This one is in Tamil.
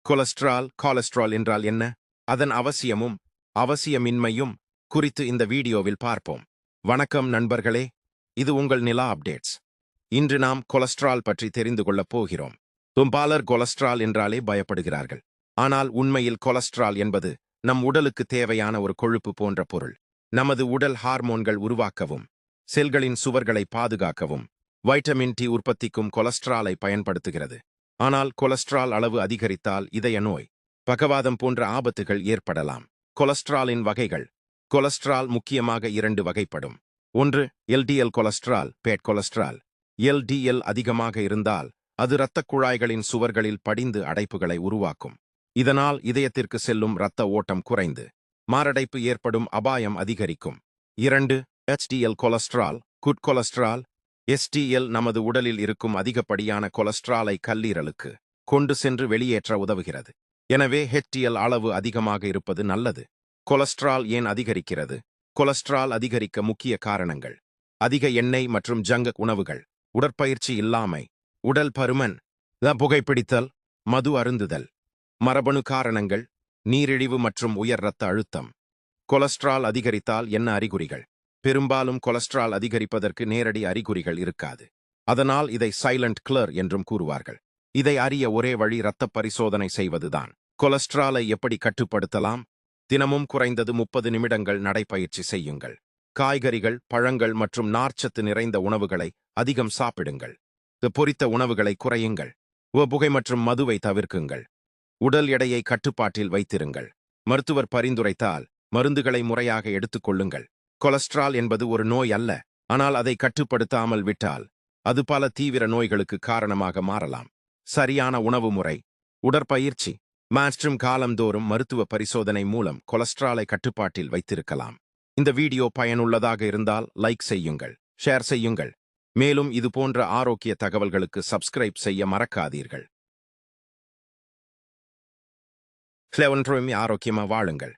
கொலஸ்ட்ரால் என்றால் என்ன? அதன் அவசியமும் அவசியமின்மையும் குறித்து இந்த வீடியோவில் பார்ப்போம். வணக்கம் நண்பர்களே, இது உங்கள் நிலா அப்டேட்ஸ். இன்று நாம் கொலஸ்ட்ரால் பற்றி தெரிந்து கொள்ளப் போகிறோம். பெரும்பாலர் கொலஸ்ட்ரால் என்றாலே பயப்படுகிறார்கள். ஆனால் உண்மையில் கொலஸ்ட்ரால் என்பது நம் உடலுக்கு தேவையான ஒரு கொழுப்பு போன்ற பொருள். நமது உடல் ஹார்மோன்கள் உருவாக்கவும், செல்களின் சுவர்களை பாதுகாக்கவும், வைட்டமின் டி உற்பத்திக்கும் கொலஸ்ட்ராலை பயன்படுத்துகிறது. ஆனால் கொலஸ்ட்ரால் அளவு அதிகரித்தால் இதய நோய், பக்கவாதம் போன்ற ஆபத்துகள் ஏற்படலாம். கொலஸ்ட்ராலின் வகைகள். கொலஸ்ட்ரால் முக்கியமாக இரண்டு வகைப்படும். ஒன்று LDL cholesterol, bad cholesterol. LDL அதிகமாக இருந்தால் அது இரத்தக் குழாய்களின் சுவர்களில் படிந்து அடைப்புகளை உருவாக்கும். இதனால் இதயத்திற்கு செல்லும் இரத்த ஓட்டம் குறைந்து மாரடைப்பு ஏற்படும் அபாயம் அதிகரிக்கும். 2 HDL cholesterol, good cholesterol. STL நமது உடலில் இருக்கும் அதிகப்படியான கொலஸ்ட்ராலை கல்லீரலுக்கு கொண்டு சென்று வெளியேற்ற உதவுகிறது. எனவே HDL அளவு அதிகமாக இருப்பது நல்லது. கொலஸ்ட்ரால் ஏன் அதிகரிக்கிறது? கொலஸ்ட்ரால் அதிகரிக்க முக்கிய காரணங்கள்: அதிக எண்ணெய் மற்றும் ஜங்க் உணவுகள், உடற்பயிற்சி இல்லாமை, உடல் பருமன், புகைப்பிடித்தல், மது அருந்துதல். மரபணு காரணங்கள்: நீரிழிவு மற்றும் உயர் இரத்த அழுத்தம். கொலஸ்ட்ரால் அதிகரித்தால் என்ன அறிகுறிகள்? பெரும்பாலும் கொலஸ்ட்ரால் அதிகரிப்பதற்கு நேரடி அறிகுறிகள் இருக்காது. அதனால் இதை சைலண்ட் கில்லர் என்றும் கூறுவார்கள். இதை அறிய ஒரே வழி இரத்த பரிசோதனை செய்வதுதான். கொலஸ்ட்ராலை எப்படி கட்டுப்படுத்தலாம்? தினமும் குறைந்தது 30 நிமிடங்கள் நடைப்பயிற்சி செய்யுங்கள். காய்கறிகள், பழங்கள் மற்றும் நார்ச்சத்து நிறைந்த உணவுகளை அதிகம் சாப்பிடுங்கள். பொரித்த உணவுகளை குறையுங்கள். புகை மற்றும் மதுவை தவிர்க்குங்கள். உடல் எடையை கட்டுப்பாட்டில் வைத்திருங்கள். மருத்துவர் பரிந்துரைத்தால் மருந்துகளை முறையாக எடுத்துக்கொள்ளுங்கள். கொலஸ்ட்ரால் என்பது ஒரு நோய் அல்ல, ஆனால் அதை கட்டுப்படுத்தாமல் விட்டால் அது பல தீவிர நோய்களுக்கு காரணமாக மாறலாம். சரியான உணவு முறை, உடற்பயிற்சி மற்றும் காலந்தோறும் மருத்துவ பரிசோதனை மூலம் கொலஸ்ட்ராலை கட்டுப்பாட்டில் வைத்திருக்கலாம். இந்த வீடியோ பயனுள்ளதாக இருந்தால் லைக் செய்யுங்கள், ஷேர் செய்யுங்கள். மேலும் இது போன்ற ஆரோக்கிய தகவல்களுக்கு சப்ஸ்கிரைப் செய்ய மறக்காதீர்கள். ஆரோக்கியமா வாழுங்கள்.